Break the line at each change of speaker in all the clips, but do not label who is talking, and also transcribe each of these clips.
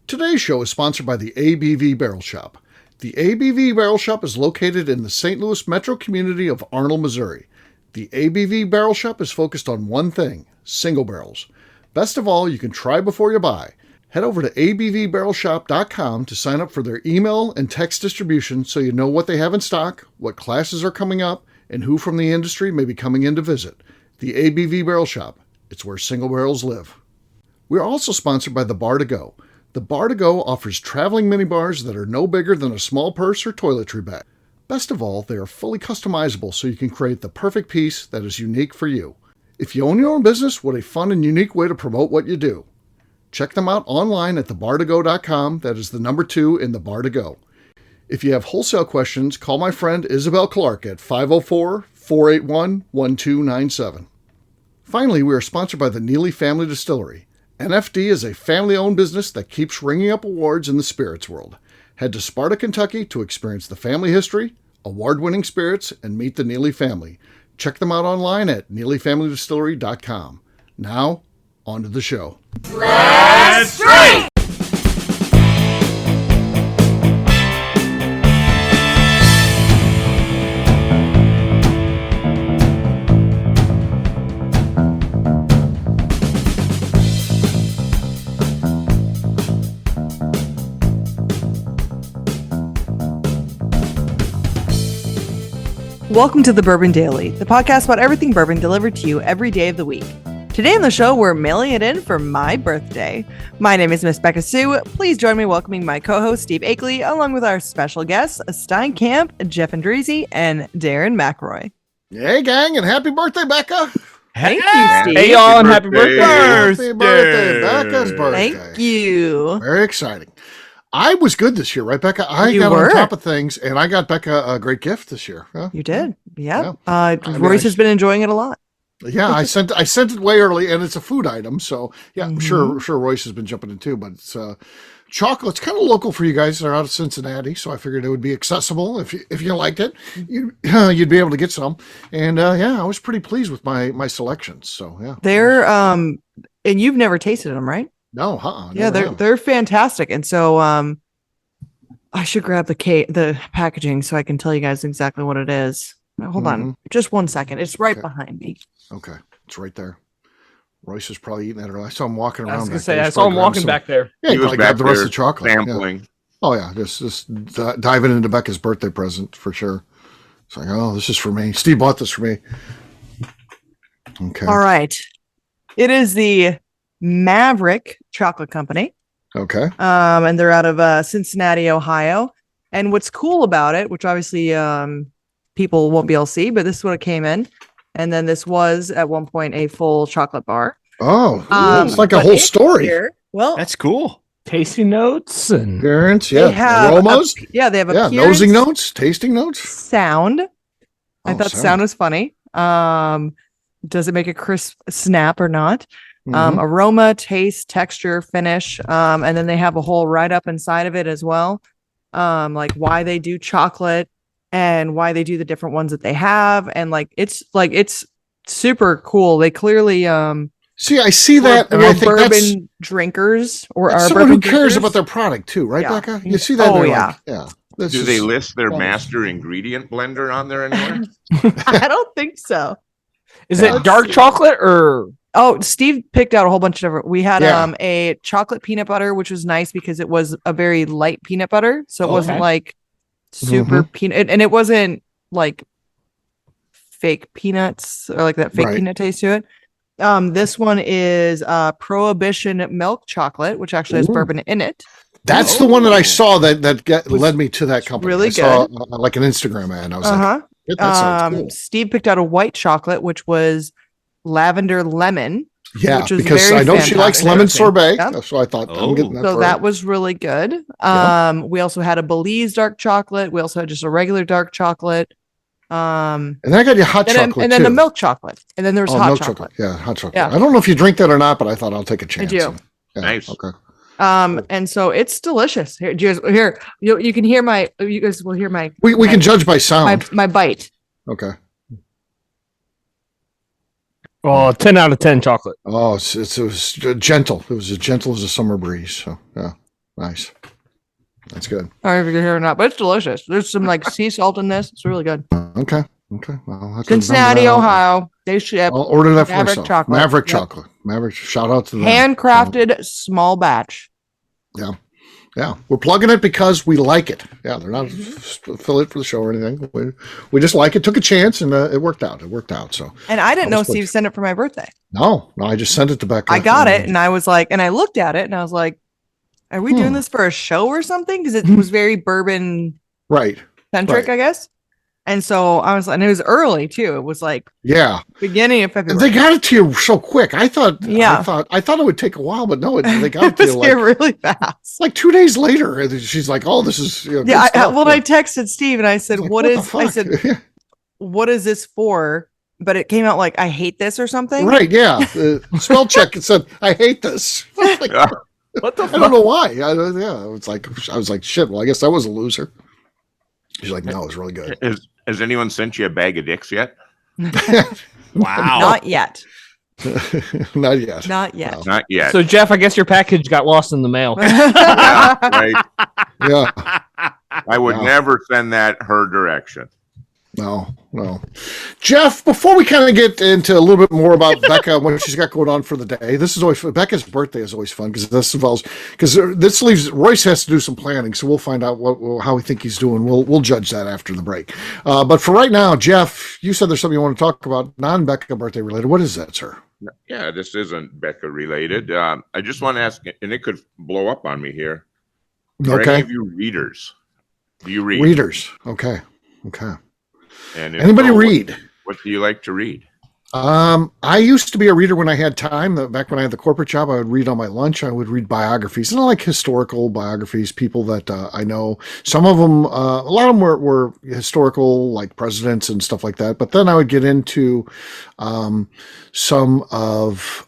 Today's show is sponsored by the ABV Barrel Shop. The ABV Barrel Shop is located in the St. Louis metro community of Arnold, Missouri. The ABV Barrel Shop is focused on one thing, single barrels. Best of all, you can try before you buy. Head over to abvbarrelshop.com to sign up for their email and text distribution so you know what they have in stock, what classes are coming up, and who from the industry may be coming in to visit. The ABV Barrel Shop. It's where single barrels live. We are also sponsored by the Bar to Go. The Bar to Go offers traveling minibars that are no bigger than a small purse or toiletry bag. Best of all, they are fully customizable so you can create the perfect piece that is unique for you. If you own your own business, what a fun and unique way to promote what you do. Check them out online at thebartogo.com. That is the number 2 in the Bar to Go. If you have wholesale questions, call my friend Isabel Clark at 504-481-1297. Finally, we are sponsored by the Neely Family Distillery. NFD is a family-owned business that keeps ringing up awards in the spirits world. Head to Sparta, Kentucky to experience the family history, award-winning spirits, and meet the Neely family. Check them out online at neelyfamilydistillery.com. Now, on to the show.
Let's drink!
Welcome to the Bourbon Daily, the podcast about everything bourbon delivered to you every day of the week. Today on the show, we're mailing it in for my birthday. My name is Miss Beka Sue. Please join me welcoming my co-host, Steve Akeley, along with our special guests, Steinkamp, Jeff and Darren McElroy.
Hey, gang, and happy birthday, Becca.
Thank you, Steve.
Hey, y'all, and happy birthday.
Happy birthday, Becca's birthday.
Thank you.
Very exciting. I was good this year, right, Becca? I got on top of things, and I got Becca a great gift this year. Yeah.
You did, yeah. Royce has been enjoying it a lot.
Yeah, I sent it way early, and it's a food item, so yeah, I'm sure Royce has been jumping in too. But it's chocolate. It's kind of local for you guys. They're out of Cincinnati, so I figured it would be accessible if you liked it. You'd be able to get some, and I was pretty pleased with my selections. So yeah,
they're and you've never tasted them, right?
No,
yeah, they're fantastic, and so I should grab the packaging so I can tell you guys exactly what it is. Hold on, just 1 second. It's right behind me.
Okay, it's right there. Royce is probably eating that early. I saw him walking around.
I was gonna say I saw him walking back there.
Yeah, he probably grabbed the rest of the chocolate.
Sampling.
Yeah. Oh yeah, just diving into Becca's birthday present for sure. It's like, oh, this is for me. Steve bought this for me. Okay.
All right, it is the Maverick Chocolate Company.
Okay.
And they're out of Cincinnati, Ohio. And what's cool about it, which obviously people won't be able to see, but this is what it came in. And then this was at one point a full chocolate bar.
Oh, it's like a whole story.
Here, well,
that's cool. Tasting notes and
appearance, aromas.
They have
nosing notes, tasting notes,
sound. I thought sound was funny. Does it make a crisp snap or not? Aroma, taste, texture, finish, and then they have a whole write-up inside of it as well, like why they do chocolate and why they do the different ones that they have, and it's super cool. They clearly
see, I see that, and I think
bourbon
that's
drinkers or are
someone who cares about their product too, right, Becca? You see that?
Oh yeah,
Do they list their master ingredient blender on there anywhere?
I don't think so.
Is it dark chocolate or?
Oh, Steve picked out a whole bunch of different. We had a chocolate peanut butter, which was nice because it was a very light peanut butter, so it wasn't like super peanut, and it wasn't like fake peanuts or like that fake peanut taste to it. This one is Prohibition milk chocolate, which actually has bourbon in it.
That's the one that I saw that led me to that company.
Really
I saw, like an Instagram ad. I was like, that sounds cool. Steve
picked out a white chocolate, which was lavender lemon.
Yeah, because I know she likes lemon sorbet.
Yep.
So I thought I'm getting that.
So that was really good. We also had a Belize dark chocolate. We also had just a regular dark chocolate.
And then I got you hot chocolate
and then the milk chocolate. And then there was hot chocolate.
Yeah, hot chocolate. Yeah. I don't know if you drink that or not, but I thought I'll take a chance.
I do.
Nice.
Okay.
And so it's delicious. Here, you can hear my. You guys will hear my.
We can judge by sound.
My bite.
Okay.
Oh, 10 out of 10 chocolate.
Oh, it was gentle. It was as gentle as a summer breeze. So yeah. Nice. That's good.
I don't know if you can hear it or not, but it's delicious. There's some like sea salt in this. It's really good.
Okay. Well, I'll have to
Cincinnati,
remember that.
Ohio. They ship
I'll order that for
Maverick
myself.
chocolate.
Maverick
Yep.
chocolate. Maverick. Shout out to them.
handcrafted small batch.
Yeah, we're plugging it because we like it. Yeah, they're not affiliate for the show or anything. We just like it. Took a chance and it worked out. So.
And I didn't know
good.
Steve sent it for my birthday.
No, I just sent it to Becca.
I got it and I was like, and I looked at it and I was like, are we doing this for a show or something? Because it was very bourbon centric, I guess. And so I was, and it was early too. It was like beginning of February.
They got it to you so quick. I thought it would take a while, but no, they got it to you like
really fast.
Like 2 days later, and she's like, "Oh, this is good stuff."
I texted Steve and I said,
like,
"What is?" I said, "What is this for?" But it came out like, "I hate this" or something.
Right? Yeah. Spell check. It said, "I hate this." Like,
what the fuck?
I don't know why. I was like, "Shit." Well, I guess I was a loser. She's like, "No, it's really good."
Has anyone sent you a bag of dicks yet?
Wow.
Not yet.
Not yet.
Not yet.
No.
Not yet.
So Jeff, I guess your package got lost in the mail.
Yeah, right.
Yeah.
I would never send that her direction.
No. Jeff, before we kind of get into a little bit more about Becca and what she's got going on for the day, this is always Becca's birthday is always fun because this leaves Royce has to do some planning, so we'll find out how we think he's doing. We'll judge that after the break. But for right now, Jeff, you said there's something you want to talk about non-Becca birthday related. What is that, sir?
Yeah, this isn't Becca related. I just want to ask, and it could blow up on me here. Are any of you readers? Do you read?
Readers. Okay.
And
anybody read?
What do you like to read?
I used to be a reader when I had time. Back when I had the corporate job, I would read on my lunch. I would read biographies, and I like historical biographies, people that I know. Some of them, a lot of them were historical, like presidents and stuff like that. But then I would get into some of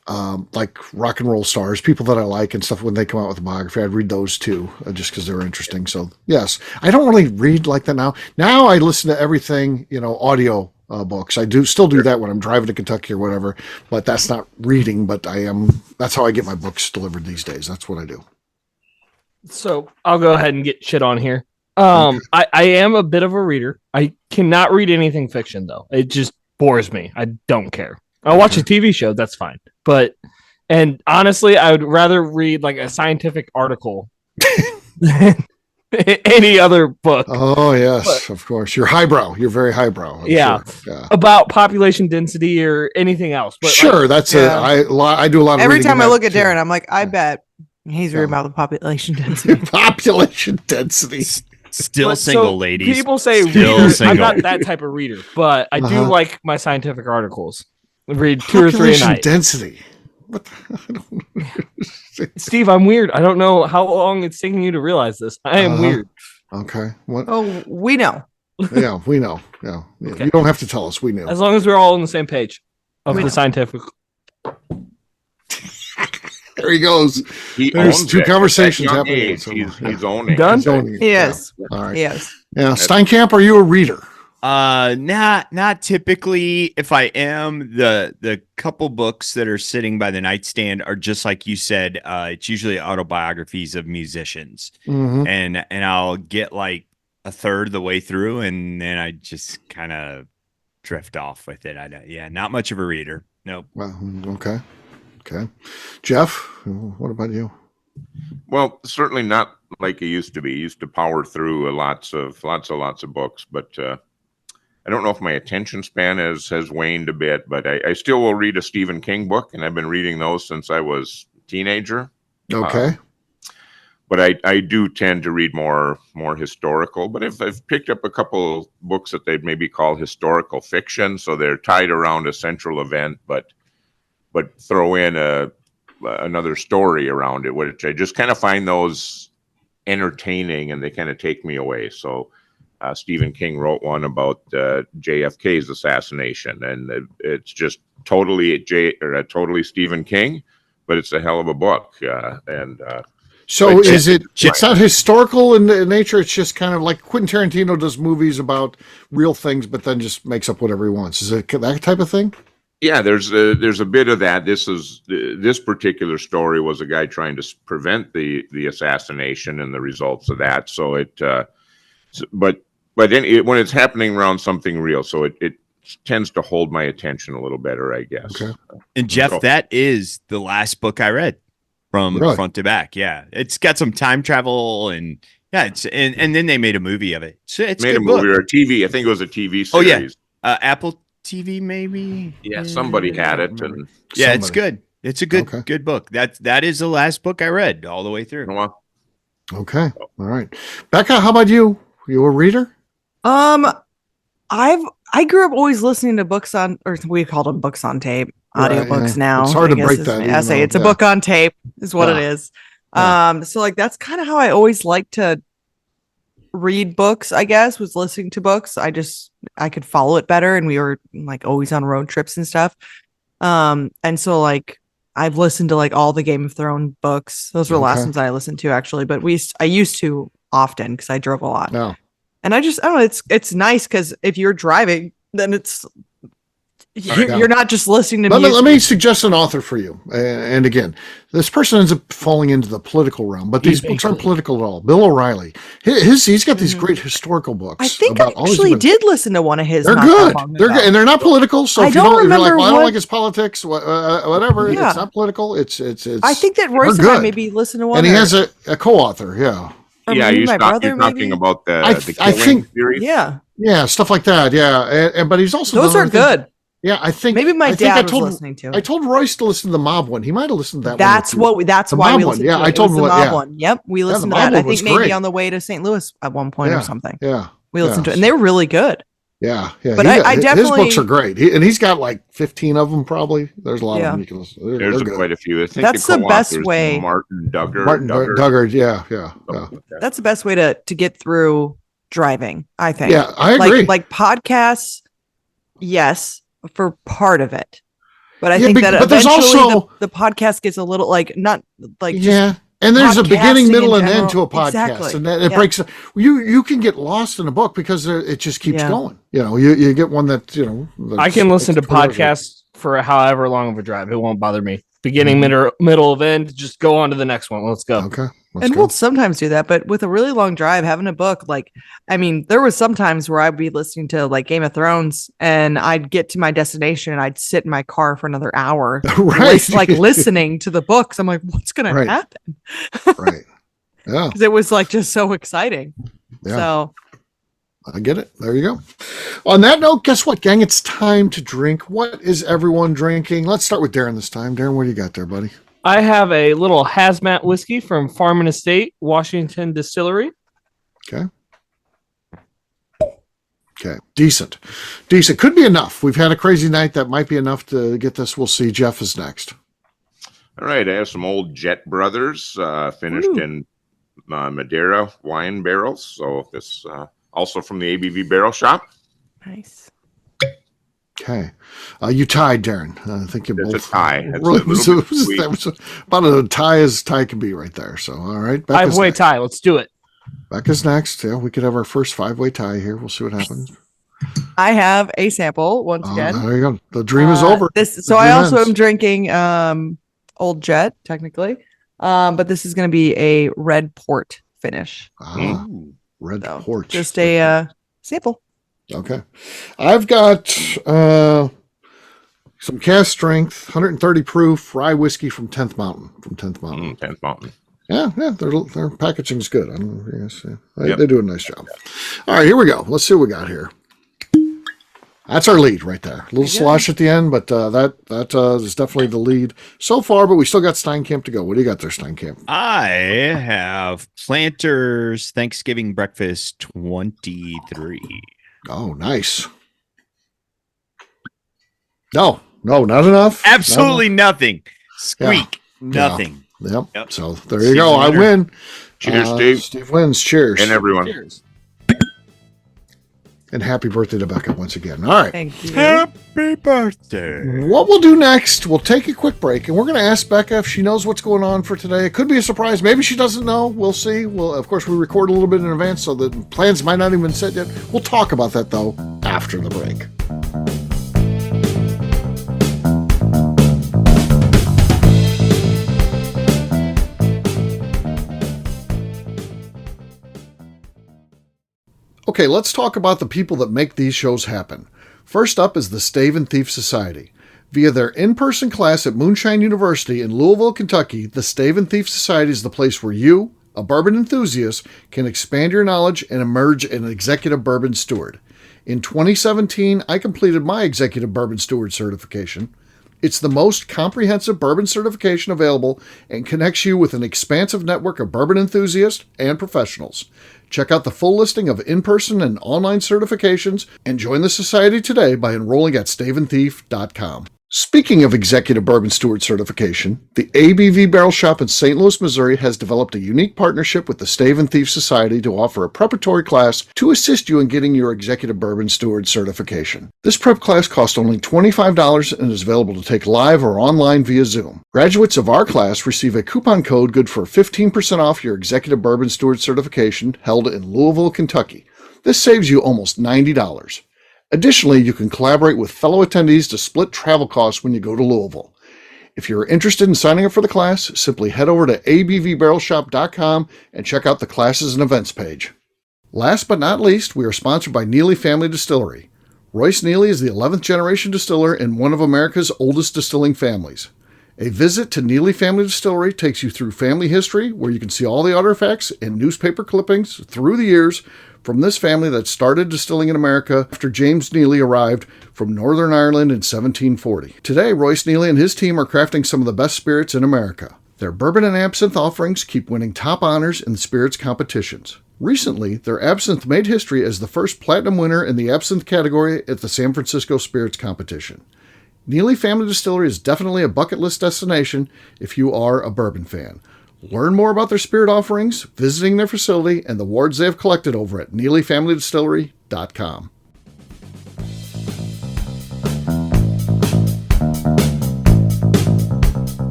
like rock and roll stars, people that I like and stuff. When they come out with a biography, I'd read those too, just because they were interesting. So yes, I don't really read like that now. Now I listen to everything, audio. Books. I still do that when I'm driving to Kentucky or whatever, but that's not reading, but that's how I get my books delivered these days. That's what I do.
So I'll go ahead and get shit on here. I am a bit of a reader. I cannot read anything fiction though. It just bores me. I don't care. I'll watch a TV show. That's fine. And honestly, I would rather read like a scientific article than any other book.
Oh yes, of course. You're highbrow. You're very highbrow.
Yeah. About population density or anything else. But
sure, that's it. I do a lot of
every
reading
time I look at Darren, I'm like, I bet he's reading about the population density.
Population density.
Still single, ladies.
People say reader. I'm not that type of reader, but I do like my scientific articles. I read 2 or 3 a night.
Density. What
Steve, I'm weird. I don't know how long it's taking you to realize this. I am weird.
Okay. What?
Oh, we know.
Yeah, we know. Yeah. Okay. You don't have to tell us. We know.
As long as we're all on the same page of the scientific.
There he goes. There's 2 conversations happening.
He's owning.
Done?
He's owning it.
Yes.
Yeah. All right.
Yes.
Yeah. Steinkamp, are you a reader?
Not typically. If I am, the couple books that are sitting by the nightstand are just like you said. It's usually autobiographies of musicians, and I'll get like a third of the way through, and then I just kind of drift off with it. Not much of a reader. Nope.
Well, okay. Jeff, what about you?
Well, certainly not like it used to be. Used to power through lots of books, but I don't know if my attention span has waned a bit, but I still will read a Stephen King book, and I've been reading those since I was a teenager.
Okay.
But I do tend to read more historical. But I've picked up a couple books that they'd maybe call historical fiction, so they're tied around a central event, but throw in another story around it, which I just kind of find those entertaining, and they kind of take me away. So. Stephen King wrote one about JFK's assassination, and it's just totally Stephen King, but it's a hell of a book.
So is it? It's not historical in nature. It's just kind of like Quentin Tarantino does movies about real things, but then just makes up whatever he wants. Is it that type of thing?
Yeah, there's a bit of that. This particular story was a guy trying to prevent the assassination and the results of that. So but then when it's happening around something real, so it tends to hold my attention a little better, I guess.
Okay.
And Jeff, that is the last book I read from front to back. Yeah, it's got some time travel and and then they made a movie of it. So it's
made a movie or a TV. I think it was a TV series.
Oh yeah, Apple TV maybe.
Yeah, somebody had it, and
it's good. It's a good book. That is the last book I read all the way through.
Okay, all right, Becca, how about you? You a reader?
I grew up always listening to books on, or we called them books on tape, audiobooks now.
It's hard to break that.
Essay. It's a book on tape is what it is. So like, that's kind of how I always like to read books, I guess, was listening to books. I could follow it better. And we were like always on road trips and stuff. And so like, I've listened to like all the Game of Thrones books. Those were the last ones I listened to actually, but I used to often because I drove a lot.
No.
And I don't know, it's nice because if you're driving, then you're not just listening to music.
Let me suggest an author for you. And again, this person ends up falling into the political realm, but these books aren't political at all. Bill O'Reilly, he's got these great historical books.
I think I actually did listen to one of his.
They're good. They're good, and they're not political. So if you're like, well, I don't like his politics, whatever. Yeah. It's not political. It's.
I think that Royce and I maybe listened to one,
and he has a co-author. Yeah.
You're talking about the Killing series.
Yeah, stuff like that. Yeah, but he's also
those are good.
Yeah, I think
maybe my dad was listening to it.
I told Royce to listen to the Mob one. He might have listened to that.
That's why we listened.
Yeah,
to it.
I told him
the Mob one. Yep, we listened to that. I think maybe
great.
on the way to St. Louis at one point or something.
Yeah,
we listened to it, and they were really good.
Yeah.
But I definitely
his books are great, and he's got like 15 of them. Probably there's a lot of them you can listen to.
There's quite a few. I think
that's the best way.
Martin Duggar.
Yeah.
That's the best way to get through driving, I think.
Yeah, I agree.
Like podcasts, yes, for part of it, but I think that
but there's
eventually
also
the podcast gets a little like not like
and there's a beginning, middle, and end to a podcast,
exactly.
and it breaks. You can get lost in a book because it just keeps going. You get one that
I can listen to podcasts for however long of a drive. It won't bother me. Beginning, middle of end. Just go on to the next one. Let's go.
Okay.
We'll sometimes do that, but with a really long drive, having a book, there was some times where I'd be listening to like Game of Thrones and I'd get to my destination and I'd sit in my car for another hour, listening to the books. I'm like, what's going to happen?
Right. Yeah.
Because it was like just so exciting.
Yeah.
So
I get it. There you go. On that note, guess what, gang? It's time to drink. What is everyone drinking? Let's start with Darren this time. Darren, what do you got there, buddy?
I have a little hazmat whiskey from Farm and Estate, Washington Distillery.
Okay. Decent. Could be enough. We've had a crazy night. That might be enough to get this. We'll see. Jeff is next.
All right. I have some old Jet Brothers finished in Madeira wine barrels. So this also from the ABV Barrel Shop.
Nice.
Okay. You tied, Darren. I think you both.
It's a tie.
That was about as tie as tie can be right there. So, all right.
Five-way tie. Let's do it.
Becca's next. Yeah, we could have our first 5-way tie here. We'll see what happens.
I have a sample once again.
There you go. The dream is over.
I also am drinking Old Jet, technically. But this is going to be a red port finish.
Red port.
Just a sample.
Okay. I've got some cast strength, 130 proof rye whiskey from 10th Mountain.
10th Mountain.
Yeah, their packaging's good. I don't know if you guys, they do a nice job. All right, here we go. Let's see what we got here. That's our lead right there. A little slosh at the end, but that is definitely the lead so far, but we still got Steinkamp to go. What do you got there, Steinkamp?
I have Planters Thanksgiving Breakfast 23.
Oh, nice. No, not enough.
Absolutely nothing. Squeak. Nothing.
Yep. So there you go. I win.
Cheers, Steve.
Steve wins. Cheers.
And everyone.
Cheers. And happy birthday to Becca once again. All right.
Thank you.
Happy birthday.
What we'll do next, we'll take a quick break, and we're going to ask Becca if she knows what's going on for today. It could be a surprise. Maybe she doesn't know. We'll see. Of course, we record a little bit in advance, so the plans might not even set yet. We'll talk about that, though, after the break. Okay, let's talk about the people that make these shows happen. First up is the Stave and Thief Society. Via their in-person class at Moonshine University in Louisville, Kentucky, the Stave and Thief Society is the place where you, a bourbon enthusiast, can expand your knowledge and emerge an executive bourbon steward. In 2017, I completed my executive bourbon steward certification. It's the most comprehensive bourbon certification available and connects you with an expansive network of bourbon enthusiasts and professionals. Check out the full listing of in-person and online certifications and join the society today by enrolling at staveandthief.com. Speaking of executive bourbon steward certification, the ABV Barrel Shop in St. Louis, Missouri has developed a unique partnership with the Stave and Thief Society to offer a preparatory class to assist you in getting your executive bourbon steward certification. This prep class costs only $25 and is available to take live or online via Zoom. Graduates of our class receive a coupon code good for 15% off your executive bourbon steward certification held in Louisville, Kentucky. This saves you almost $90. Additionally, you can collaborate with fellow attendees to split travel costs when you go to Louisville. If you're interested in signing up for the class, simply head over to abvbarrelshop.com and check out the classes and events page. Last but not least, we are sponsored by Neely Family Distillery. Royce Neely is the 11th generation distiller in one of America's oldest distilling families. A visit to Neely Family Distillery takes you through family history, where you can see all the artifacts and newspaper clippings through the years from this family that started distilling in America after James Neely arrived from Northern Ireland in 1740. Today, Royce Neely and his team are crafting some of the best spirits in America. Their bourbon and absinthe offerings keep winning top honors in spirits competitions. Recently, their absinthe made history as the first platinum winner in the absinthe category at the San Francisco Spirits Competition. Neely Family Distillery is definitely a bucket list destination if you are a bourbon fan. Learn more about their spirit offerings, visiting their facility, and the awards they have collected over at NeelyFamilyDistillery.com.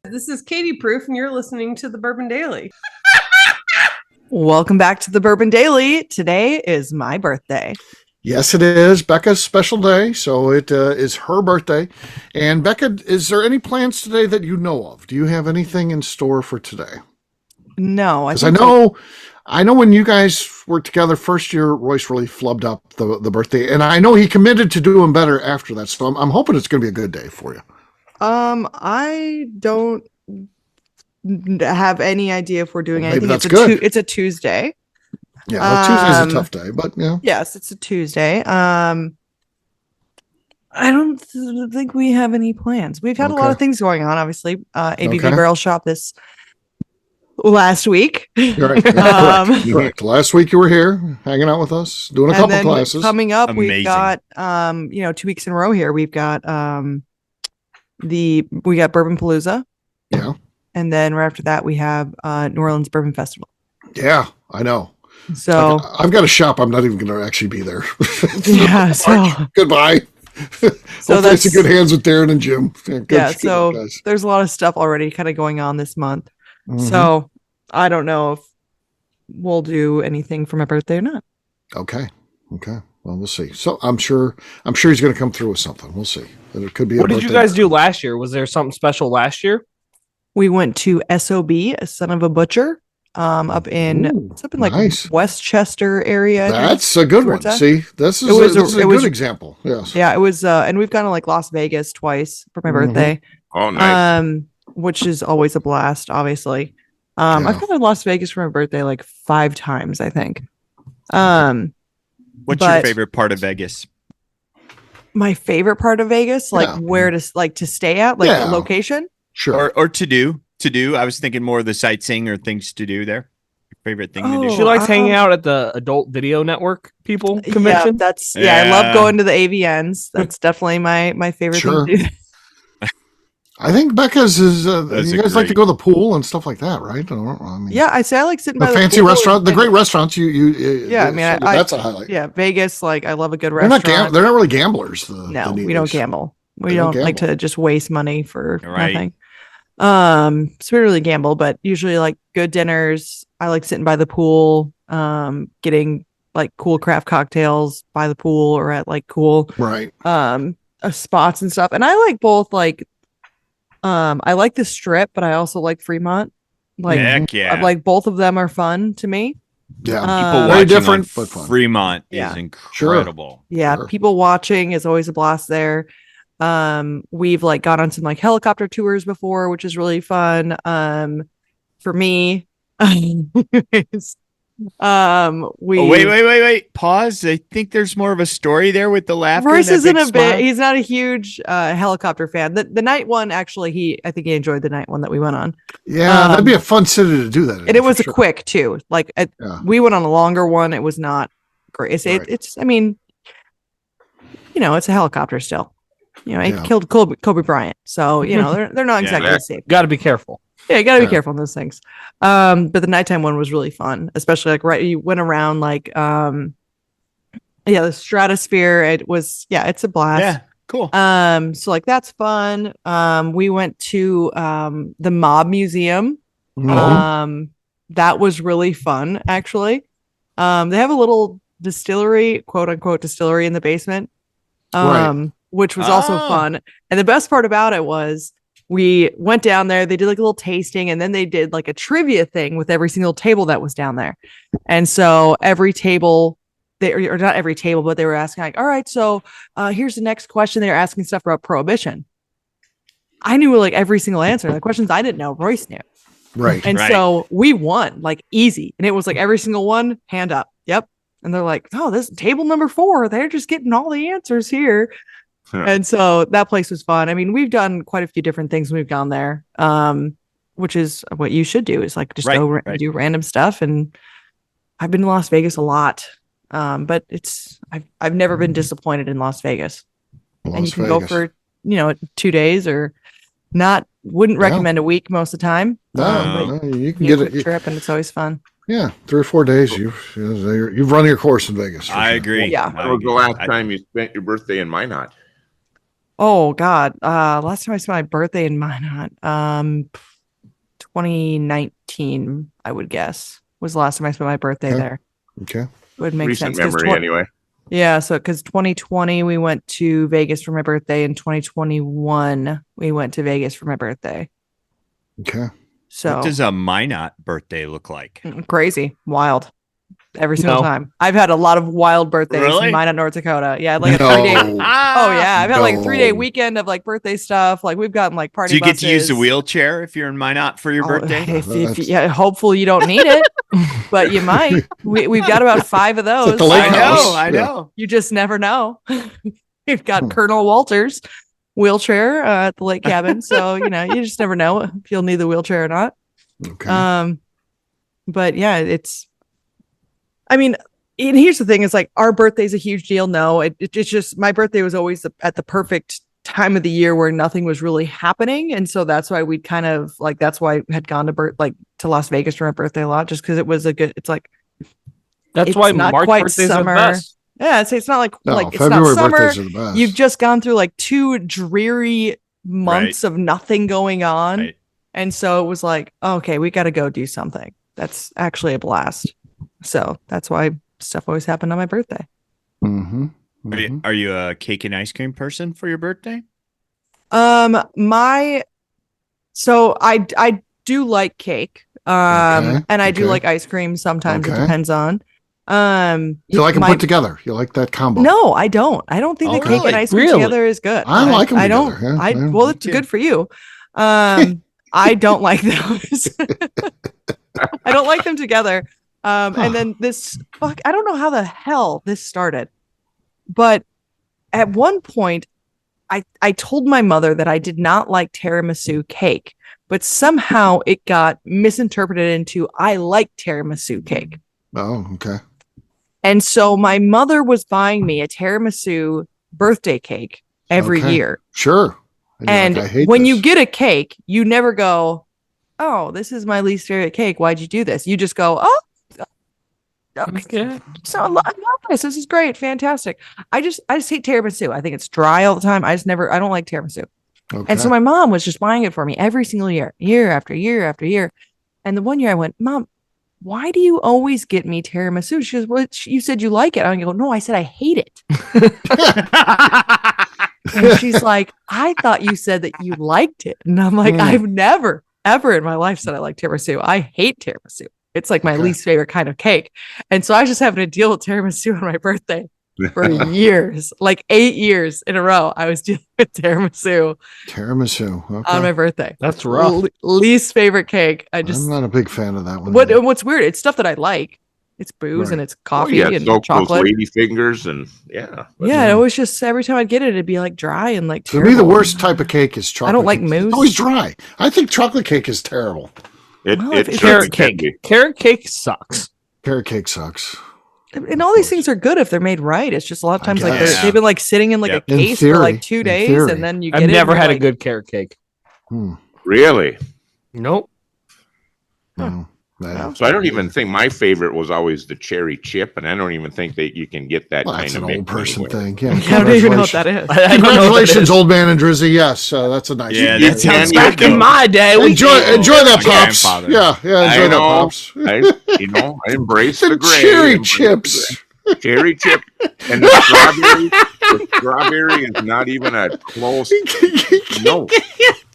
This is Katie Proof, and you're listening to the Bourbon Daily.
Welcome back to the Bourbon Daily. Today is my birthday.
Yes, it is Becca's special day, so it is her birthday. And Becca, is there any plans today that you know of? Do you have anything in store for today?
No,
I know when you guys were together first year, Royce really flubbed up the birthday, and I know he committed to doing better after that. So I'm hoping it's going to be a good day for you.
I don't have any idea if we're doing anything.
That's good.
It's a Tuesday.
Yeah, well, Tuesday's a tough day, but yeah.
Yes, it's a Tuesday. I don't think we have any plans. We've had a lot of things going on, obviously. ABV Barrel Shop this last week.
Right. Correct. Last week you were here hanging out with us, doing a couple classes.
Coming up,
Amazing.
we've got 2 weeks in a row here. We've got Bourbon Palooza.
Yeah.
And then right after that, we have New Orleans Bourbon Festival.
Yeah, I know.
So
I've got a shop. I'm not even going to actually be there.
Yeah. So
goodbye. So that's in good hands with Darren and Jim.
So there's a lot of stuff already kind of going on this month. Mm-hmm. So I don't know if we'll do anything for my birthday or not.
Okay. Well, we'll see. So I'm sure he's going to come through with something. We'll see. It could be.
What did you guys do last year? Was there something special last year?
We went to SOB, a Son of a Butcher, up in
nice.
Westchester area.
That's a good one. See, this is a good example. Yes.
Yeah, it was, and we've gone to like Las Vegas twice for my birthday.
Oh, nice.
Which is always a blast, obviously. I've gone to Las Vegas for my birthday like 5 times, I think.
What's your favorite part of Vegas?
My favorite part of Vegas, where to stay at, the location.
Sure.
Or to do. I was thinking more of the sightseeing or things to do there. Your favorite thing to do.
She likes hanging out at the Adult Video Network convention.
I love going to the AVNs. That's definitely my favorite thing to do.
I think Becca's is. You guys like to go to the pool and stuff like that, right? I
like sitting by the
fancy
pool
restaurant, the great restaurants.
That's
a highlight.
Yeah, Vegas. I love a good restaurant.
They're not really gamblers.
No, we don't gamble. We don't like to just waste money for nothing. So we really gamble, but usually good dinners. I like sitting by the pool, getting cool craft cocktails by the pool or at cool spots and stuff. And I like both. Like, I like the Strip, but I also like Fremont. Like,
heck yeah.
like both of them are fun to me.
Yeah,
People
very
watching
different,
on
but fun.
Fremont
Yeah.
is incredible.
Yeah,
Sure.
people watching is always a blast there. We've like gone on some like helicopter tours before, which is really fun. For me, we
Wait. Pause. I think there's more of a story there with the laughter.
Royce
and that
isn't
big
a
smile.
bit. He's not a huge helicopter fan. The night one, actually, I think he enjoyed the night one that we went on,
Yeah, that'd be a fun city to do that in.
and it was
for
a
sure.
quick too. Like
Yeah.
we went on a longer one. It was not great.
Right.
It's. I mean, it's a helicopter still. It
Yeah.
killed Kobe Bryant, so they're not
Yeah.
exactly safe.
Got to be careful.
Yeah, you gotta be
Yeah.
careful on those things. But the nighttime one was really fun, especially like you went around like the stratosphere. It's a blast.
Yeah, cool.
So like that's fun. We went to the Mob Museum.
Mhm.
That was really fun, actually. They have a little distillery, quote unquote distillery in the basement.
Right.
Which was also
Oh.
fun. And the best part about it was we went down there, they did like a little tasting, and then they did like a trivia thing with every single table that was down there. And so every table, or not every table, but they were asking like, all right, so here's the next question. They were asking stuff about Prohibition. I knew like every single answer. The questions I didn't know, Royce knew.
Right.
And
Right.
so we won like easy. And it was like every single one, hand up. Yep. And they're like, oh, this table number 4, they're just getting all the answers here.
Huh.
And so that place was fun. I mean, we've done quite a few different things when we've gone there, which is what you should do, is like just
Right,
go
right.
do random stuff. And I've been to Las Vegas a lot, but I've never been disappointed in Las Vegas. And
Las
you can go
Vegas.
for 2 days or not. Wouldn't
Yeah.
recommend a week most of the time.
No,
But
you can
you
get
a quick trip, and it's always fun.
Yeah, 3 or 4 days. You've run your course in Vegas. for
I
sure.
agree.
Yeah.
When was the last time you spent your birthday in Minot?
Oh God. Last time I spent my birthday in Minot, 2019, I would guess, was the last time I spent my birthday
Okay.
there.
Okay.
Would make
Recent
sense. 'Cause
memory, anyway.
Yeah, so because 2020 we went to Vegas for my birthday, and 2021 we went to Vegas for my birthday.
Okay.
So
What does a Minot birthday look like?
crazy, wild. Every single
No.
time. I've had a lot of wild birthdays
Really?
in Minot, North Dakota. Yeah, like a
No.
3-day. Oh yeah, I've had like a 3-day
No.
weekend of like birthday stuff. Like we've gotten like party.
Do you get to use the
buses.
wheelchair if you're in Minot for your
Oh,
birthday?
Yeah, hopefully you don't need it, but you might. We've got about 5 of those.
It's at the lake
I
house.
know, I
Yeah.
know.
You just never know. We've got Colonel Walters wheelchair at the lake cabin, so you just never know if you'll need the wheelchair or not.
Okay.
But yeah, I mean, and here's the thing: is like our birthday's a huge deal. No, it's just my birthday was always at the perfect time of the year where nothing was really happening, and so that's why we'd kind of like that's why I had gone to Las Vegas for my birthday a lot, just because it was a good. It's like
That's
It's
why
not
March
quite
birthdays
summer.
are best.
yeah, it's not like
No,
it's
February
not summer.
birthdays are the best.
You've just gone through like 2 dreary months of nothing going on.
Right.
And so it was like, okay, we got to go do something. That's actually a blast. So that's why stuff always happened on my birthday.
Mm-hmm.
Are you a cake and ice cream person for your birthday?
So I do like cake.
Okay,
And I do
okay.
like ice cream sometimes. It
Okay.
depends on.
You like them
my-
put together. You like that combo.
No, I don't. I don't think
Oh,
that cake
really?
and ice cream
Really?
together is good.
I like 'em
I don't.
together, yeah, yeah,
well,
me
it's
too.
good for you. I don't like those. I don't like them together. And then I don't know how the hell this started, but at one point, I told my mother that I did not like tiramisu cake, but somehow it got misinterpreted into I like tiramisu cake.
Oh, okay.
And so my mother was buying me a tiramisu birthday cake every
Okay.
year.
Sure.
And
I hate
when
this.
you get a cake, you never go, oh, this is my least favorite cake. Why'd you do this? You just go, oh,
Okay.
so I love this. This is great. Fantastic. I just hate tiramisu. I think it's dry all the time. I don't like tiramisu.
Okay.
And so my mom was just buying it for me every single year after year after year. And the one year I went, Mom, why do you always get me tiramisu? She goes, well, you said you like it. I go, no, I said I hate it. And she's like, I thought you said that you liked it. And I'm like, I've never, ever in my life said I like tiramisu. I hate tiramisu. It's like my least favorite kind of cake. And so I was just having to deal with tiramisu on my birthday for years, like 8 years in a row. I was dealing with tiramisu. On my birthday.
That's rough.
Least favorite cake. I'm
not a big fan of that one.
What's weird? It's stuff that I like. It's booze and it's coffee and chocolate.
Those lady fingers and
it was just every time I'd get it, it'd be like dry and like terrible.
To me, the worst type of cake is chocolate.
I don't like
cake.
mousse.
It's always dry. I think chocolate cake is terrible.
Carrot cake. Carrot cake sucks.
Carrot cake sucks.
And all these things are good if they're made right. It's just a lot of times like they've been like sitting in like a case for like 2 days, and then you get
I've
it.
never had a good carrot cake.
Really?
Nope.
No.
So I don't even think my favorite was always the cherry chip, and I don't even think that you can get that kind
that's
of
an old person thing. Yeah,
I don't even know what that is.
Congratulations, old man and Drizzy. Yes, that's a nice.
Yeah,
that
sounds
back in my day.
Enjoy that, pops.
grandfather.
Yeah, enjoy that, pops.
I embrace the gray.
Cherry chips.
Cherry chip and the strawberry is not even a close. No.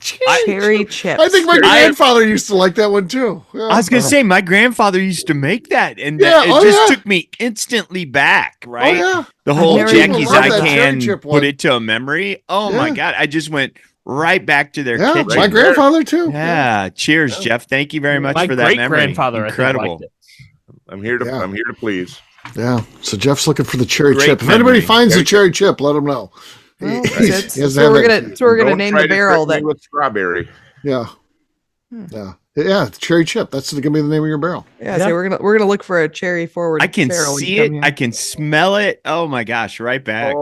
Cherry chips.
I think my grandfather used to like that one too. Yeah.
I was gonna say my grandfather used to make that, and it just took me instantly back. Right, the whole Jackie's I Can put it to a memory. Oh my god, I just went right back to their kitchen.
My grandfather too.
Yeah, cheers, Jeff. Thank you very much for that memory.
Grandfather,
incredible.
I'm here to please.
Yeah. So Jeff's looking for the cherry
Great
chip. If
memory.
anybody finds the cherry chip, let him know.
So we're gonna name the barrel that
with strawberry.
Yeah. Cherry chip. That's gonna be the name of your barrel.
Yeah. So we're gonna look for a cherry forward.
I can
barrel
see it. I can smell it. Oh my gosh! Right back.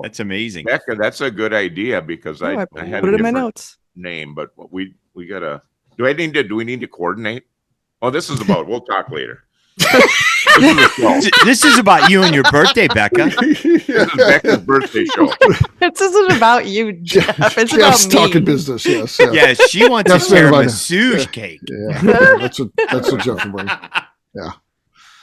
That's amazing.
Becca, that's a good idea because I had
put it in my notes.
Name, but we gotta. Do we need to coordinate? Oh, this is about. We'll talk later.
This is about you and your birthday, Becca.
This is Becca's birthday show.
This isn't about you, Jeff. It's
Jeff's
about me.
talking business. Yes.
Yeah, she wants a tiramisu cake.
Yeah, that's what Jeff will bring. Yeah.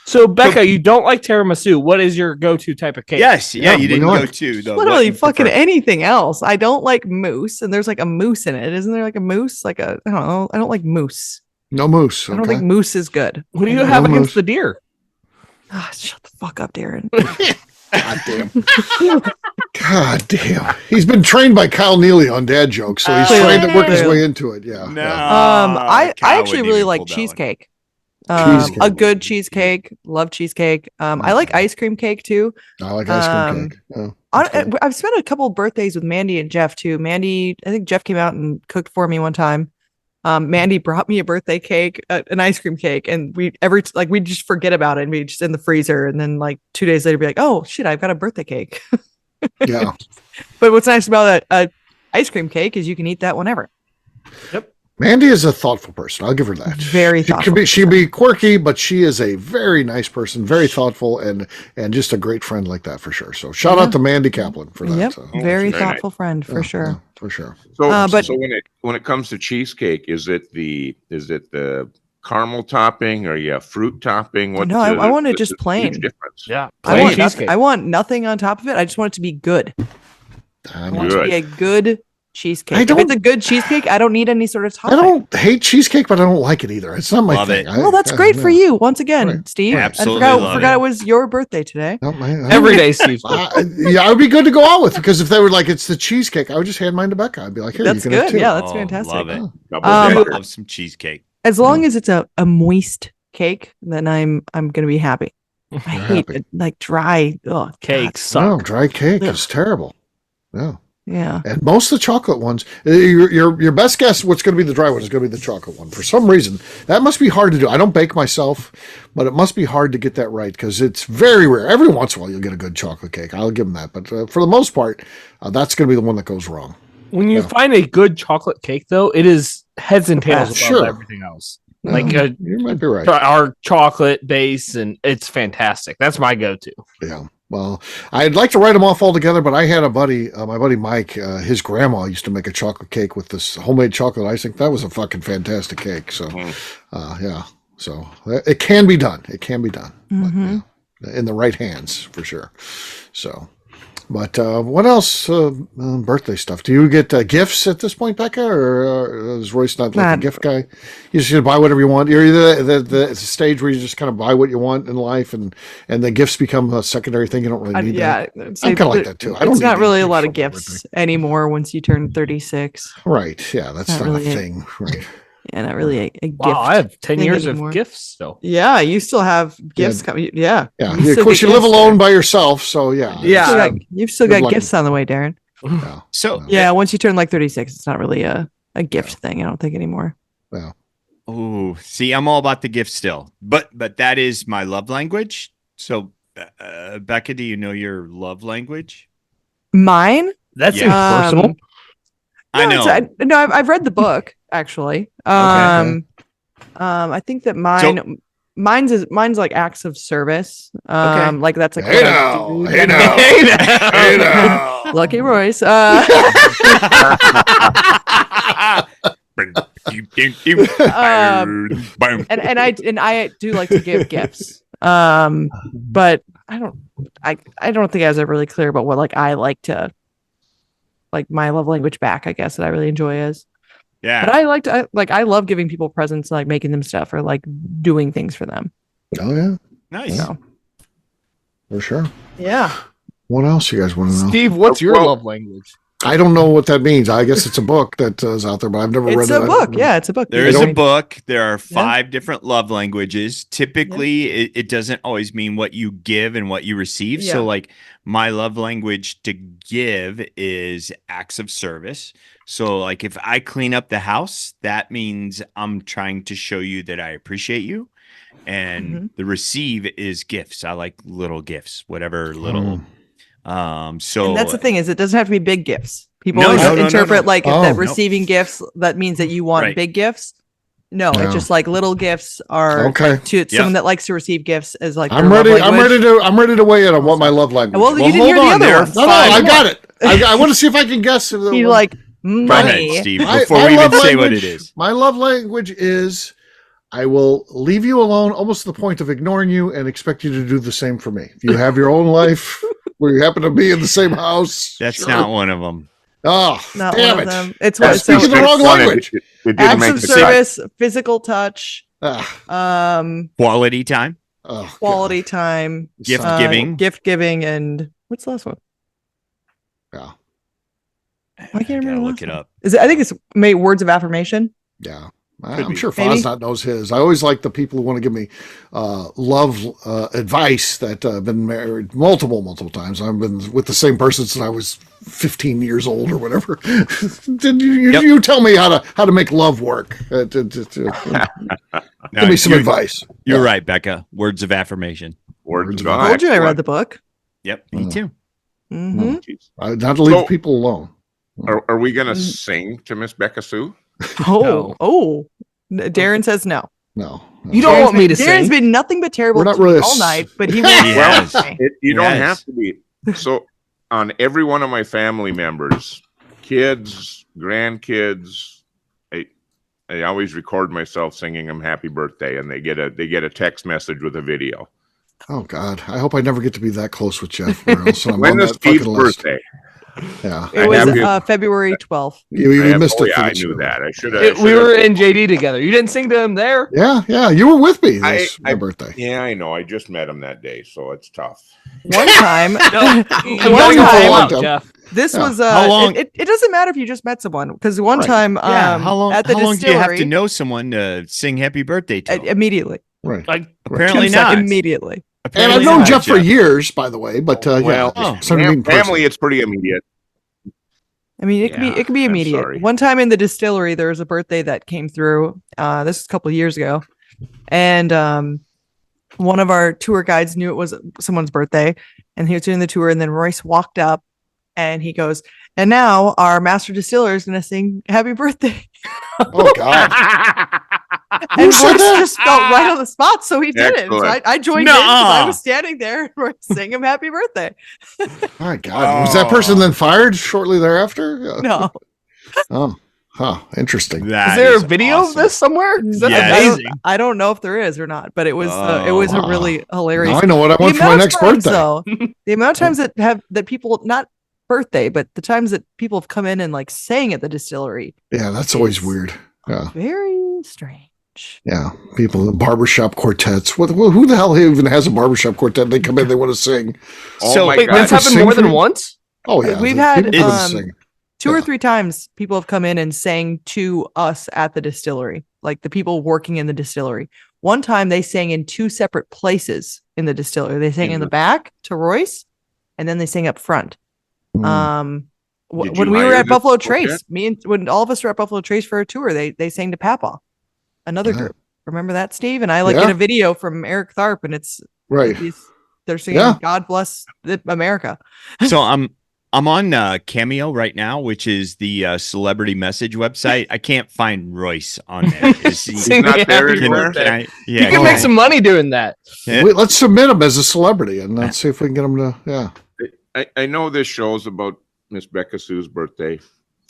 So Becca, you don't like tiramisu. What is your go-to type of cake?
Yes. Yeah, you didn't go to the
literally fucking anything else. I don't like mousse, and there's like a mousse in it. Isn't there like a mousse? Like I don't know. I don't like mousse.
No mousse.
I don't think mousse is good.
What do you have against the deer?
Shut the fuck up, Darren.
God damn. He's been trained by Kyle Neely on dad jokes, so he's trying to work his way into it. Yeah.
No.
I actually really like cheesecake. A good cheesecake. Love cheesecake. I like ice cream cake too.
I like ice cream cake.
I've spent a couple birthdays with Mandy and Jeff too. Mandy, I think Jeff came out and cooked for me one time. Mandy brought me a birthday cake, an ice cream cake, and we just forget about it and we just in the freezer, and then like 2 days later be like, oh shit, I've got a birthday cake.
Yeah.
But what's nice about a ice cream cake is you can eat that whenever.
Yep.
Mandy is a thoughtful person. I'll give her that.
Very thoughtful.
She can be quirky, but she is a very nice person, very thoughtful, and just a great friend like that for sure. So shout out to Mandy Kaplan for that.
Yep.
So.
Very thoughtful friend for sure.
Yeah, for sure.
So, so when it comes to cheesecake, is it the caramel topping or fruit topping? What?
No, I want it just plain.
Difference.
Yeah,
I want nothing on top of it. I just want it to be good. I want it to be a good cheesecake. If it's a good cheesecake, I don't need any sort of topping.
I don't hate cheesecake, but I don't like it either. It's not my thing.
Well, that's great for you. Once again, Steve.
Absolutely.
I forgot it was your birthday today.
Every day, Steve.
I would be good to go out with, because if they were like, it's the cheesecake, I would just hand mine to Becca. I'd be like, here,
that's
you can
good. Yeah, that's fantastic.
Love it.
I
love some cheesecake.
As long as it's a moist cake, then I'm gonna be happy. I hate it, like dry
cake.
No, dry cake is terrible. Yeah.
Yeah.
And most of the chocolate ones, your best guess what's going to be the dry one is going to be the chocolate one. For some reason, that must be hard to do. I don't bake myself, but it must be hard to get that right, because it's very rare. Every once in a while, you'll get a good chocolate cake. I'll give them that. But for the most part, that's going to be the one that goes wrong.
When you find a good chocolate cake, though, it is heads and tails above everything else. Like
you might be right.
Our chocolate base, and it's fantastic. That's my go-to.
Yeah. Well, I'd like to write them off all together, but I had a buddy, my buddy Mike, his grandma used to make a chocolate cake with this homemade chocolate icing. That was a fucking fantastic cake. So, yeah. So it can be done. It can be done.
Mm-hmm.
But, in the right hands, for sure. So, But what else? Birthday stuff. Do you get gifts at this point, Becca, or is Royce not like a gift guy? You just buy whatever you want. You're either the stage where you just kind of buy what you want in life, and the gifts become a secondary thing. You don't really need that. I'm kind of like that too.
It's not really a lot of gifts anymore once you turn 36.
Right. Yeah, that's not really a thing. Right.
Yeah, not really a gift.
Wow, I have 10 years
anymore.
of gifts still.
Yeah, you still have gifts coming. Yeah.
Yeah. Of course, you live alone by yourself, so yeah.
Yeah.
You've still got gifts on the way, Darren.
Yeah.
So
yeah, once you turn like 36, it's not really a gift thing, I don't think anymore.
Yeah.
Oh, see, I'm all about the gift still, but that is my love language. So, Becca, do you know your love language?
Mine?
That seems personal.
I know.
No, I've read the book actually. I think that mine's like acts of service. Like that's like
hey now.
Lucky Royce. And I do like to give gifts. But I don't think I was ever really clear about what like I like to like my love language back, I guess, that I really enjoy is.
Yeah.
But I love giving people presents, like making them stuff or like doing things for them.
Oh yeah.
Nice.
So.
For sure.
Yeah.
What else you guys want to know?
Steve, what's your love language?
I don't know what that means. I guess it's a book that is out there, but I've never read it.
It's a book. Yeah, it's a book.
There is a book. There are 5 different love languages. Typically, it doesn't always mean what you give and what you receive.
Yeah.
So, like, my love language to give is acts of service. So, like, if I clean up the house, that means I'm trying to show you that I appreciate you. And the receive is gifts. I like little gifts, whatever little. So
and that's the thing is it doesn't have to be big gifts. People always interpret like that receiving gifts that means that you want big gifts. No, it's just like little gifts are to someone that likes to receive gifts is like
I'm ready to weigh in on what my love language.
Well, you didn't hear the other one.
No, I got it. I want to see if I can guess.
You like money.
Go ahead, Steve, before we even say what it is.
My love language is I will leave you alone almost to the point of ignoring you and expect you to do the same for me. If you have your own life where you happen to be in the same house.
That's not one of them.
Oh,
not
damn
one
it.
of them. It's
what speaking the wrong language.
Acts of service, physical touch,
quality time.
Quality time. Gift giving, and what's the last one?
Yeah.
I can't remember.
Look it up.
I think it's words of affirmation.
Yeah. I'm sure Foznot knows his. I always like the people who want to give me love advice that have been married multiple times. I've been with the same person since I was 15 years old or whatever. You tell me how to make love work. Give me some advice.
You're right, Becca. Words of affirmation.
Words of
I told you I read the book.
Yep, me too.
Not to leave people alone.
Are we going to sing to Miss Beka Sue?
Darren says no.
No.
You don't want me to sing.
Darren's been nothing but terrible to me all night, but he won't.
You don't have to be. So on every one of my family members, kids, grandkids, I always record myself singing them happy birthday, and they get a text message with a video.
Oh God! I hope I never get to be that close with Jeff. Or else I'm
when
on
is
that fucking
Steve's
list.
birthday?
Yeah,
it was February 12th.
You missed it.
Yeah, I knew that. I should have.
We were in JD together. You didn't sing to him there.
Yeah, you were with me. My birthday.
Yeah, I know. I just met him that day, so it's tough.
One time,
Jeff.
This was
how long?
It doesn't matter if you just met someone because one time,
how long?
At the
how long do you have to
distillery-
know someone to sing happy birthday to?
immediately.
Right.
Like
Apparently
2
not.
seconds, immediately.
And I've known Jeff for years, by the way. But
family, it's pretty immediate.
I mean, it can be immediate.
Sorry.
One time in the distillery, there was a birthday that came through. This is a couple of years ago, and one of our tour guides knew it was someone's birthday, and he was doing the tour. And then Royce walked up, and he goes, "And now our master distiller is going to sing Happy Birthday."
Oh God!
And Royce just felt right on the spot, so he did it. So I joined in because I was standing there and Royce sang him Happy Birthday.
My God, was that person then fired shortly thereafter?
No.
Oh, Huh. Interesting.
Is there a video of this somewhere? That's
Yes.
amazing.
I don't know if there is or not, but it was a really hilarious.
Now I know what I want for my next birthday.
The amount of times that people, not birthday, but the times that people have come in and like sang at the distillery.
Yeah, that's always weird. Yeah.
Very strange.
Yeah. People in barbershop quartets. Who the hell even has a barbershop quartet? They come in, they want to sing.
So
Wait, that's happened more than once?
Oh, yeah.
We've had
people want to sing.
2 or 3 times people have come in and sang to us at the distillery, like the people working in the distillery. One time they sang in 2 separate places in the distillery. They sang in the back to Royce, and then they sang up front. When we were at Buffalo Trace, when all of us were at Buffalo Trace for a tour, they sang to Papa, another group. Remember that, Steve? And I get a video from Eric Tharp, and it's
right.
They're singing "God Bless America."
So I'm on Cameo right now, which is the celebrity message website. I can't find Royce on there. He's
not there anymore.
You can make some money doing that.
Yeah.
Let's submit him as a celebrity and let's see if we can get him to. Yeah.
I know this show's about Miss Beka Sue's birthday,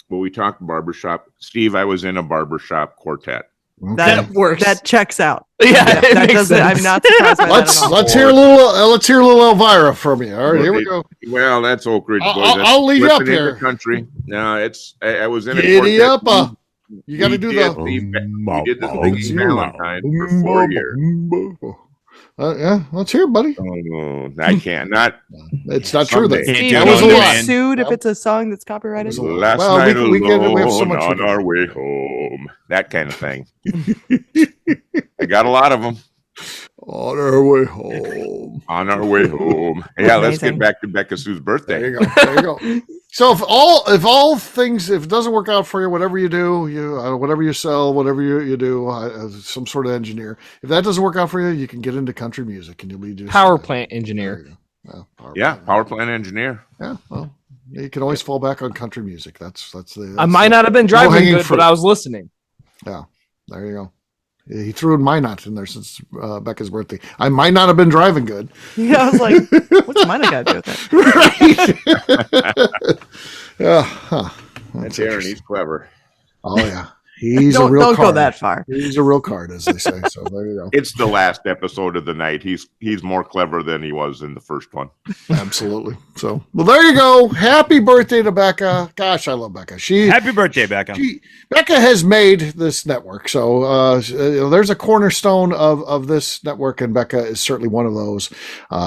but we talked barbershop. Steve, I was in a barbershop quartet.
Okay.
That works. That checks out.
Yeah,
that doesn't. I'm not surprised by that at all.
Let's hear a little Elvira from you. All right, here we go.
Well, that's Oak Ridge Boys.
I'll lead you up here.
Country. No, I was in a
Giddy
quartet.
up. You got to do the.
We did the Big Valentine for 4 years.
Yeah, let's hear it, buddy.
Oh, no, I can't.
It's not true. That
Steve,
was a
get
lot.
sued if it's a song that's copyrighted.
Last
Well,
night
we have so
alone
much
on our way home. That kind of thing. I got a lot of them.
On our way home.
On our way home. Yeah, let's
Amazing.
get back to Beka Sue's birthday.
There you go. There you go. So if it doesn't work out for you, whatever you do, whatever you sell, whatever you do, some sort of engineer. If that doesn't work out for you, you can get into country music and you'll be just
Power plant engineer.
Power plant engineer.
Yeah. Well, you can always fall back on country music. That's
I might not have been driving
low-hanging
good,
fruit.
but I was listening.
Yeah. There you go. He threw in my nut in there since Becca's birthday. I might not have been driving good.
Yeah, I was like, what's mine got to do with that?
Right. Yeah. Huh.
That's Darren. He's clever.
Oh yeah. He's
don't
a real
don't
card.
go that far.
He's a real card, as they say. So there you go.
It's the last episode of the night. He's more clever than he was in the first one.
Absolutely. So, well, there you go. Happy birthday to Becca. Gosh, I love Becca.
Happy birthday, Becca.
Becca has made this network. So there's a cornerstone of this network, and Becca is certainly one of those.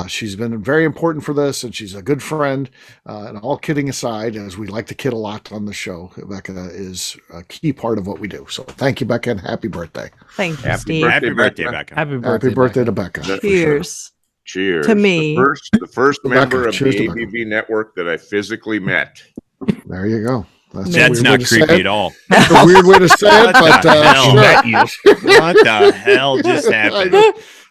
She's been very important for this, and she's a good friend. And all kidding aside, as we like to kid a lot on the show, Becca is a key part of what we do. So thank you, Becca, and happy birthday.
Thank you,
Happy
Steve.
birthday.
Happy birthday, Becca.
Happy birthday,
Happy birthday
Becca.
to Becca.
That's for
Cheers.
Cheers.
To me.
The first
Rebecca,
member of
cheers
the
to Becca.
ABV network that I physically met.
There you go. That's a
That's
weird way
not
to say
creepy
it.
at all.
That's a weird way to say it,
What
but
the hell?
sure.
What the hell just happened?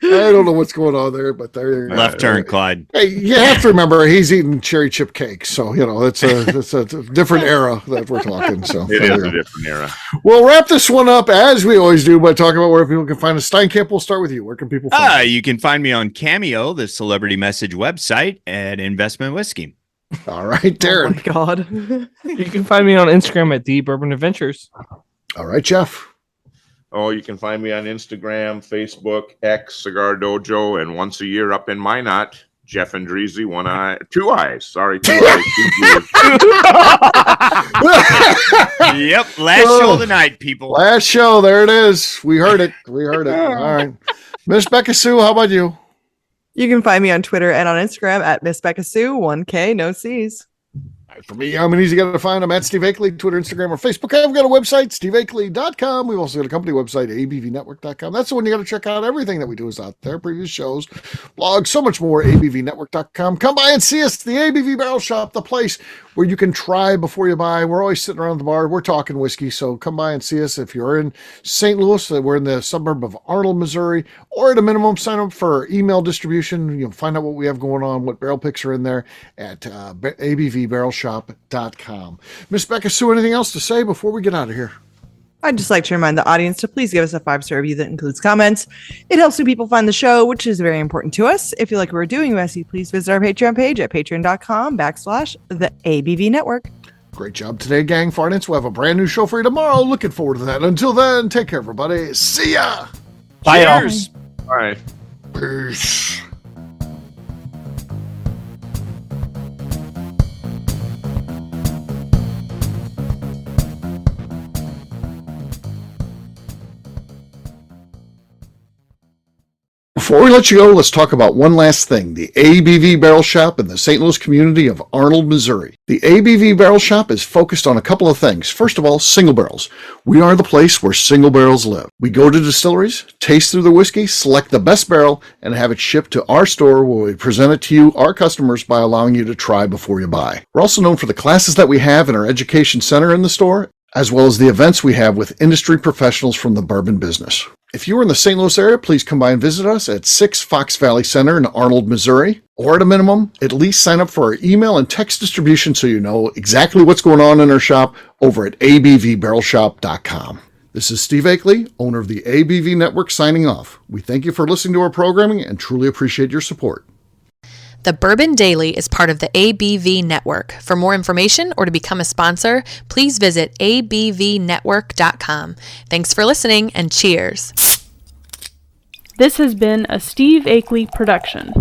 I don't know what's going on there, but there you go.
Left turn, Clyde.
Hey, you have to remember he's eating cherry chip cakes, so it's a different era that we're talking. So
It
there
is
you
a
go.
different era.
We'll wrap this one up as we always do by talking about where people can find us. Steinkamp, we'll start with you. Where can people find us?
You can find me on Cameo, the celebrity message website, at Investment Whiskey.
All right,
Oh
Darren.
my God.
You can find me on Instagram at the Bourbon Adventures.
All right, Jeff.
Oh, you can find me on Instagram, Facebook, X, Cigar Dojo, and once a year up in Minot, Jeff and Dreezy, 2 eyes. Sorry, 2 eyes. 2 G's.
Yep, last show of the night, people.
Last show. There it is. We heard it. We heard it. All right. Miss Beka Sue, how about you?
You can find me on Twitter and on Instagram at Miss Beka Sue, 1K, no C's.
For me, I'm an easy guy to find. I'm at Steve Akeley, Twitter, Instagram, or Facebook. I've got a website, steveakeley.com. We've also got a company website, abvnetwork.com. That's the one you got to check out. Everything that we do is out there. Previous shows, blogs, so much more, abvnetwork.com. Come by and see us, the ABV Barrel Shop, the place where you can try before you buy. We're always sitting around the bar. We're talking whiskey, so come by and see us. If you're in St. Louis, we're in the suburb of Arnold, Missouri, or at a minimum, sign up for email distribution. You'll find out what we have going on, what barrel picks are in there at abvbarrelshop.com. Miss Beka Sue, anything else to say before we get out of here?
I'd just like to remind the audience to please give us a 5-star review that includes comments. It helps new people find the show, which is very important to us. If you like what we're doing, we ask you please visit our Patreon page at patreon.com/the ABV Network.
Great job today, gang. Finance. We'll have a brand new show for you tomorrow. Looking forward to that. Until then, take care, everybody. See ya.
Bye, y'all.
Cheers.
All right.
Peace. Before we let you go, let's talk about one last thing, the ABV Barrel Shop in the St. Louis community of Arnold, Missouri. The ABV Barrel Shop is focused on a couple of things. First of all, single barrels. We are the place where single barrels live. We go to distilleries, taste through the whiskey, select the best barrel, and have it shipped to our store where we present it to you, our customers, by allowing you to try before you buy. We're also known for the classes that we have in our education center in the store, as well as the events we have with industry professionals from the bourbon business. If you are in the St. Louis area, please come by and visit us at 6 Fox Valley Center in Arnold, Missouri. Or at a minimum, at least sign up for our email and text distribution so you know exactly what's going on in our shop over at abvbarrelshop.com. This is Steve Akeley, owner of the ABV Network, signing off. We thank you for listening to our programming and truly appreciate your support.
The Bourbon Daily is part of the ABV Network. For more information or to become a sponsor, please visit abvnetwork.com. Thanks for listening and cheers.
This has been a Steve Akeley production.